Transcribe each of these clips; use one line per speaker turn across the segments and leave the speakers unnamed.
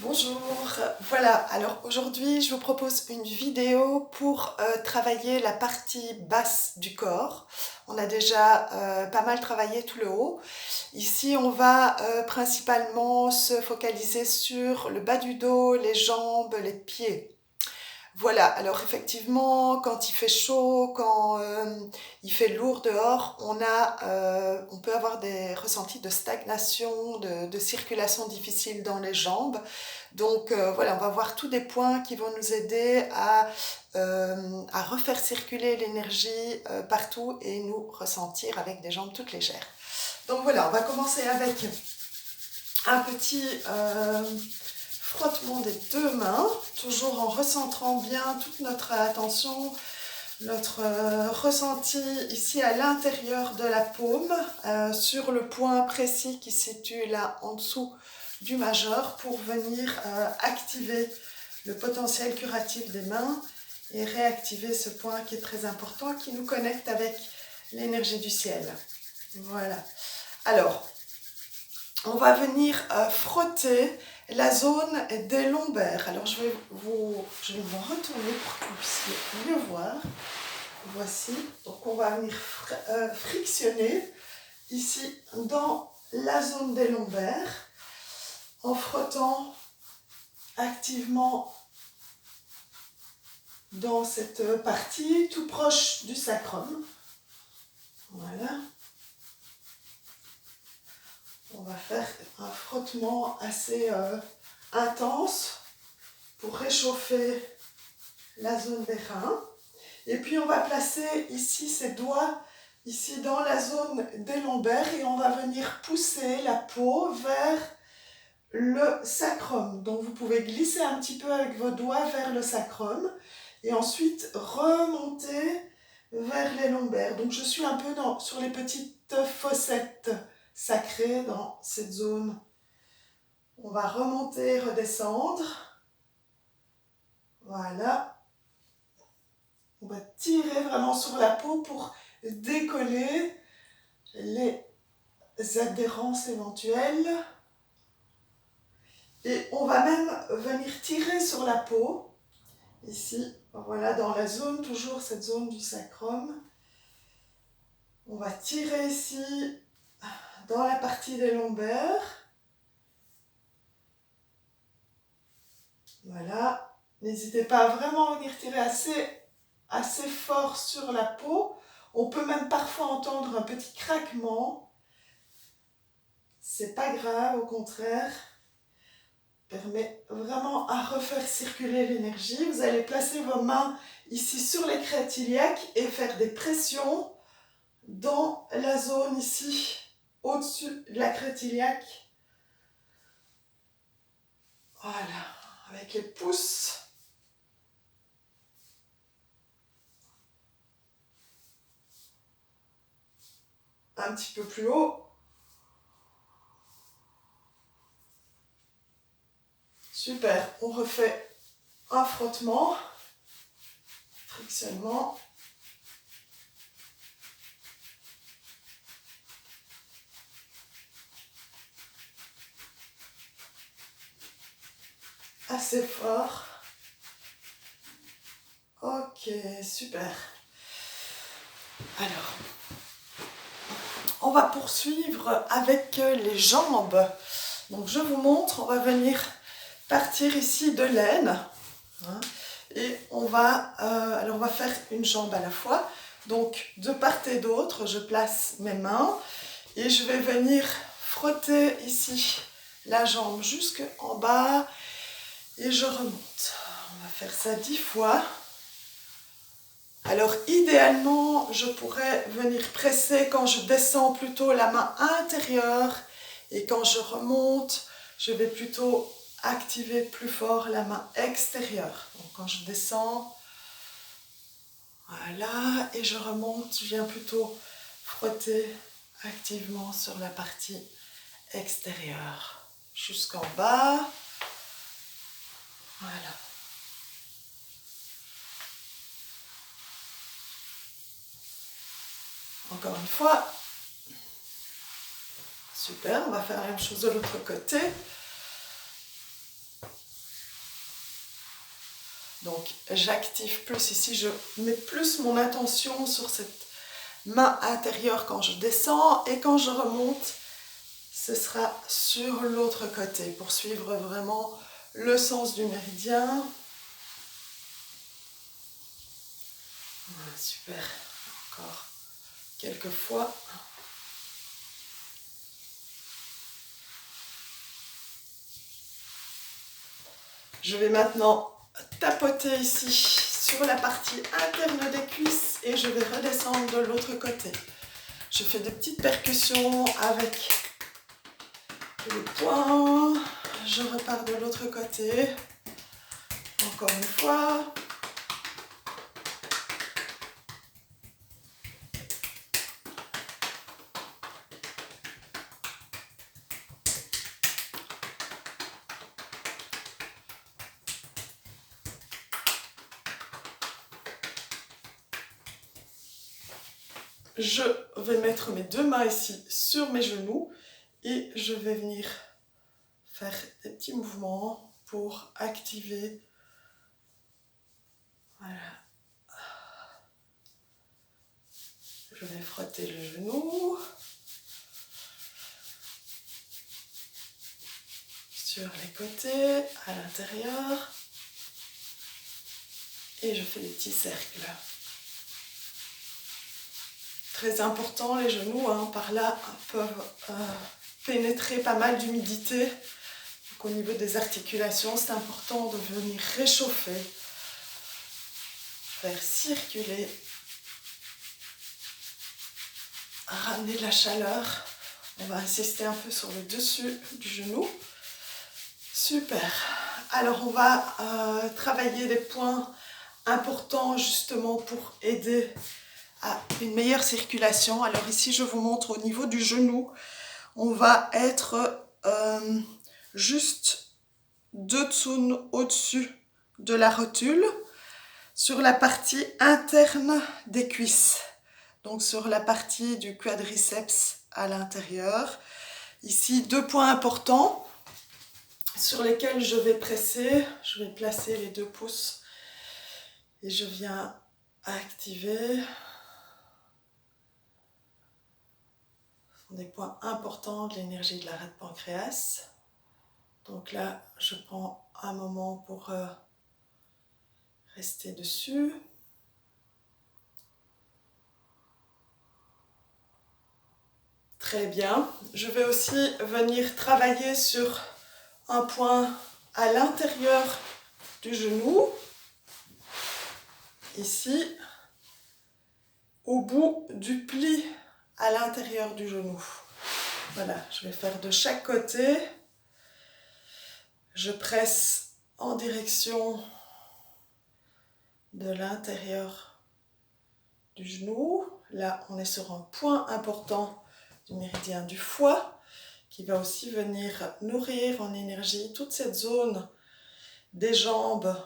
Bonjour, voilà, alors aujourd'hui je vous propose une vidéo pour travailler la partie basse du corps. On a déjà pas mal travaillé tout le haut. Ici on va principalement se focaliser sur le bas du dos, les jambes, les pieds. Voilà, alors effectivement, quand il fait chaud, quand il fait lourd dehors, on peut avoir des ressentis de stagnation, de circulation difficile dans les jambes. Donc voilà, on va voir tous des points qui vont nous aider à refaire circuler l'énergie partout et nous ressentir avec des jambes toutes légères. Donc voilà, on va commencer avec un petit frottement des deux mains, toujours en recentrant bien toute notre attention, notre ressenti ici à l'intérieur de la paume, sur le point précis qui se situe là en dessous du majeur pour venir activer le potentiel curatif des mains et réactiver ce point qui est très important, qui nous connecte avec l'énergie du ciel. Voilà. Alors, on va venir frotter la zone des lombaires. Alors, je vais vous retourner pour que vous puissiez mieux voir. Voici. Donc, on va venir frictionner ici dans la zone des lombaires en frottant activement dans cette partie tout proche du sacrum. Voilà. On va faire un frottement assez intense pour réchauffer la zone des reins. Et puis on va placer ici ses doigts ici dans la zone des lombaires et on va venir pousser la peau vers le sacrum. Donc vous pouvez glisser un petit peu avec vos doigts vers le sacrum et ensuite remonter vers les lombaires. Donc je suis un peu sur les petites fossettes sacrées dans cette zone. On va remonter, redescendre. Voilà. On va tirer vraiment sur la peau pour décoller les adhérences éventuelles. Et on va même venir tirer sur la peau, ici, voilà, dans la zone, toujours cette zone du sacrum. On va tirer ici, dans la partie des lombaires. Voilà. N'hésitez pas à vraiment venir tirer assez fort sur la peau. On peut même parfois entendre un petit craquement. C'est pas grave, au contraire. Permet vraiment à refaire circuler l'énergie. Vous allez placer vos mains ici sur les crêtes iliaques et faire des pressions dans la zone ici, au-dessus de la crête iliaque. Voilà, avec les pouces. Un petit peu plus haut. Super, on refait un frottement, frictionnement. Assez fort. Ok, super. Alors, on va poursuivre avec les jambes. Donc je vous montre, on va venir partir ici de l'aine. Hein, et on va faire une jambe à la fois. Donc de part et d'autre, je place mes mains et je vais venir frotter ici la jambe jusqu'en bas et je remonte. On va faire ça 10 fois. Alors idéalement, je pourrais venir presser quand je descends plutôt la main intérieure et quand je remonte, je vais plutôt activer plus fort la main extérieure. Donc quand je descends, voilà, et je remonte, je viens plutôt frotter activement sur la partie extérieure jusqu'en bas. Voilà. Encore une fois. Super, on va faire la même chose de l'autre côté. Donc j'active plus ici, je mets plus mon attention sur cette main intérieure quand je descends et quand je remonte, ce sera sur l'autre côté pour suivre vraiment le sens du méridien. Voilà, super, encore quelques fois. Je vais maintenant tapoter ici sur la partie interne des cuisses et je vais redescendre de l'autre côté. Je fais des petites percussions avec le poing. Je repars de l'autre côté. Encore une fois. Je vais mettre mes deux mains ici sur mes genoux et je vais venir faire des petits mouvements pour activer. Voilà. Je vais frotter le genou sur les côtés, à l'intérieur et je fais des petits cercles. Très important, les genoux, par là, peuvent pénétrer pas mal d'humidité. Donc au niveau des articulations, c'est important de venir réchauffer, faire circuler, ramener de la chaleur. On va insister un peu sur le dessus du genou. Super. Alors on va travailler des points importants justement pour aider à une meilleure circulation. Alors ici je vous montre au niveau du genou, on va être juste 2 tsun au-dessus de la rotule sur la partie interne des cuisses, donc sur la partie du quadriceps à l'intérieur. Ici 2 points importants sur lesquels je vais presser. Je vais placer les 2 pouces et je viens activer. Des points importants de l'énergie de l'arrêt de pancréas. Donc là, je prends un moment pour rester dessus. Très bien. Je vais aussi venir travailler sur un point à l'intérieur du genou. Ici, au bout du pli à l'intérieur du genou. Voilà, je vais faire de chaque côté. Je presse en direction de l'intérieur du genou. Là, on est sur un point important du méridien du foie qui va aussi venir nourrir en énergie toute cette zone des jambes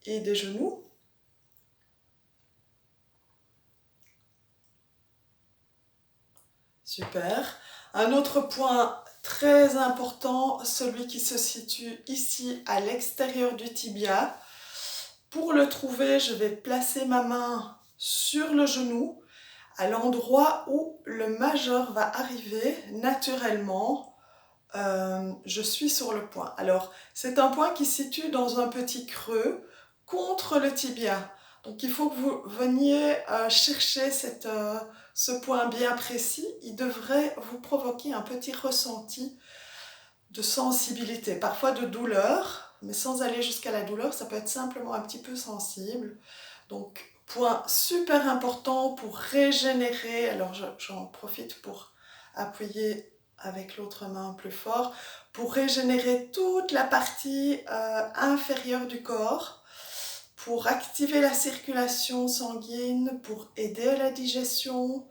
et des genoux. Super. Un autre point très important, celui qui se situe ici à l'extérieur du tibia. Pour le trouver, je vais placer ma main sur le genou, à l'endroit où le majeur va arriver naturellement. Je suis sur le point. Alors, c'est un point qui se situe dans un petit creux contre le tibia. Donc, il faut que vous veniez chercher ce point bien précis. Il devrait vous provoquer un petit ressenti de sensibilité, parfois de douleur, mais sans aller jusqu'à la douleur, ça peut être simplement un petit peu sensible. Donc, point super important pour régénérer. Alors, j'en profite pour appuyer avec l'autre main plus fort, pour régénérer toute la partie inférieure du corps, pour activer la circulation sanguine, pour aider à la digestion.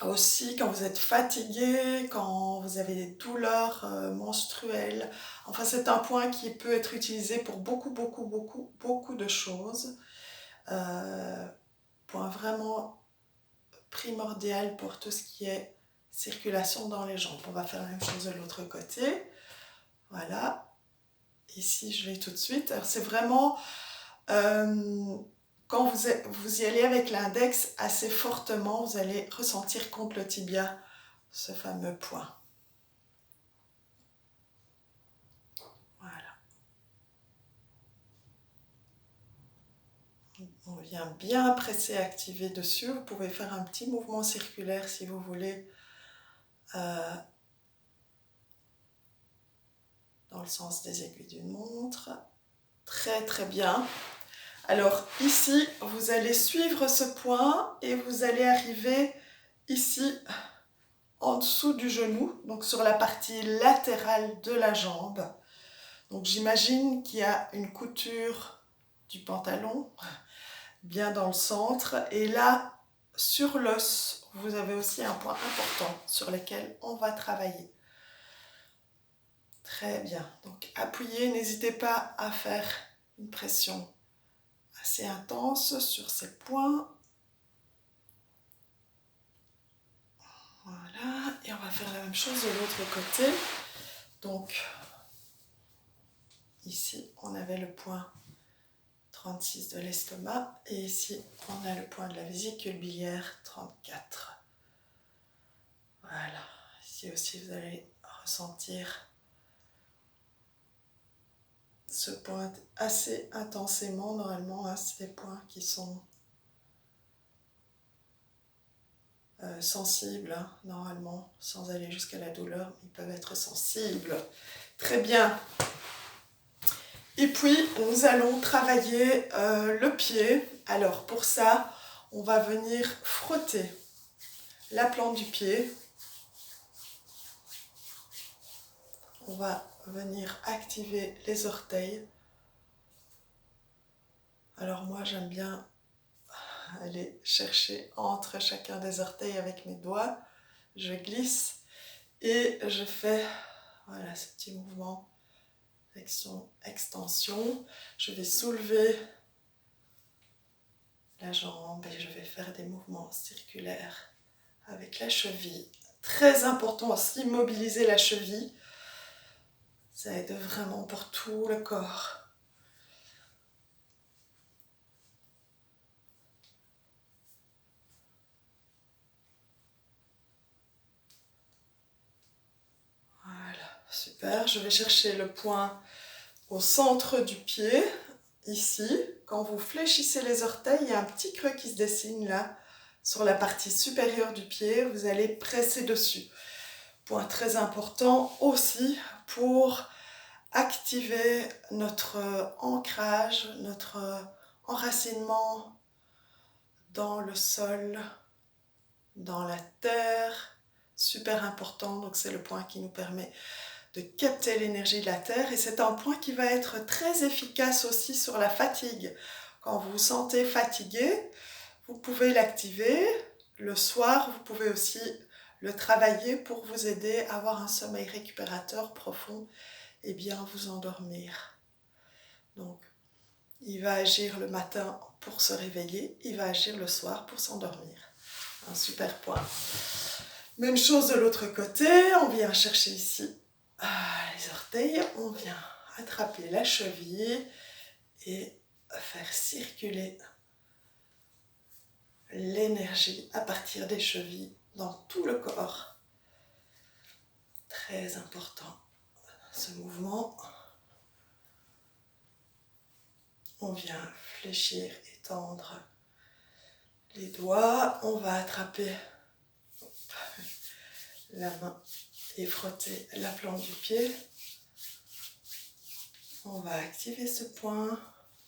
Aussi, quand vous êtes fatigué, quand vous avez des douleurs menstruelles. Enfin, c'est un point qui peut être utilisé pour beaucoup de choses. Point vraiment primordial pour tout ce qui est circulation dans les jambes. On va faire la même chose de l'autre côté. Voilà. ici je l'ai tout de suite. Alors c'est vraiment, quand vous y allez avec l'index assez fortement, vous allez ressentir contre le tibia ce fameux point. Voilà. On vient bien presser, activer dessus. Vous pouvez faire un petit mouvement circulaire si vous voulez, dans le sens des aiguilles d'une montre. Très très bien. Alors ici, vous allez suivre ce point et vous allez arriver ici en dessous du genou, donc sur la partie latérale de la jambe. Donc j'imagine qu'il y a une couture du pantalon bien dans le centre et là, sur l'os, vous avez aussi un point important sur lequel on va travailler. Très bien, donc appuyez, n'hésitez pas à faire une pression assez intense sur ces points. Voilà, et on va faire la même chose de l'autre côté. Donc, ici, on avait le point 36 de l'estomac et ici, on a le point de la vésicule biliaire 34. Voilà, ici aussi, vous allez ressentir ce point assez intensément. Normalement, hein, c'est des points qui sont sensibles, hein, normalement, sans aller jusqu'à la douleur, ils peuvent être sensibles. Très bien. Et puis, nous allons travailler le pied. Alors, pour ça, on va venir frotter la plante du pied. On va venir activer les orteils. Alors moi, j'aime bien aller chercher entre chacun des orteils avec mes doigts. Je glisse et je fais voilà, ce petit mouvement extension. Je vais soulever la jambe et je vais faire des mouvements circulaires avec la cheville. Très important aussi, mobiliser la cheville. Ça aide vraiment pour tout le corps. Voilà, super. Je vais chercher le point au centre du pied, ici. Quand vous fléchissez les orteils, il y a un petit creux qui se dessine là, sur la partie supérieure du pied. Vous allez presser dessus. Point très important aussi pour activer notre ancrage, notre enracinement dans le sol, dans la terre. Super important, donc c'est le point qui nous permet de capter l'énergie de la terre et c'est un point qui va être très efficace aussi sur la fatigue. Quand vous vous sentez fatigué, vous pouvez l'activer. Le soir, vous pouvez aussi le travailler pour vous aider à avoir un sommeil récupérateur profond et bien vous endormir. Donc, il va agir le matin pour se réveiller, il va agir le soir pour s'endormir. Un super point. Même chose de l'autre côté, on vient chercher ici les orteils, on vient attraper la cheville et faire circuler l'énergie à partir des chevilles dans tout le corps. Très important ce mouvement. On vient fléchir, étendre les doigts, on va attraper la main et frotter la plante du pied. On va activer ce point,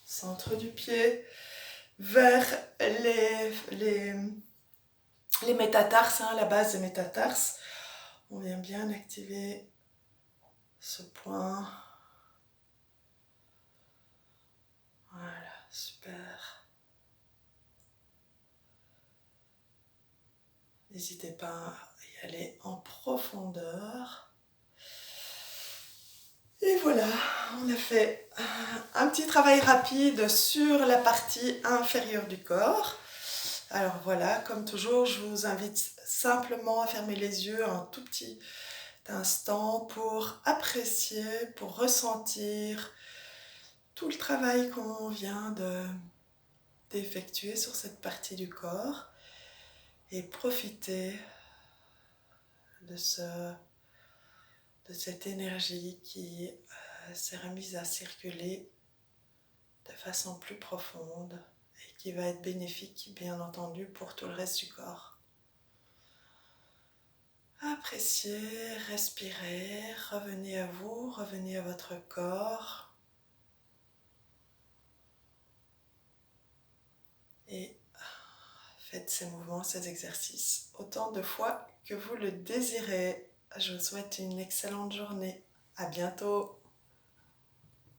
centre du pied, vers les métatarses, hein, la base des métatarses. On vient bien activer ce point. Voilà, super. N'hésitez pas à y aller en profondeur. Et voilà, on a fait un petit travail rapide sur la partie inférieure du corps. Alors voilà, comme toujours, je vous invite simplement à fermer les yeux un tout petit d'instant pour apprécier, pour ressentir tout le travail qu'on vient d'effectuer sur cette partie du corps et profiter de cette énergie qui s'est remise à circuler de façon plus profonde et qui va être bénéfique, bien entendu, pour tout le reste du corps. Appréciez, respirez, revenez à vous, revenez à votre corps et faites ces mouvements, ces exercices autant de fois que vous le désirez. Je vous souhaite une excellente journée. À bientôt.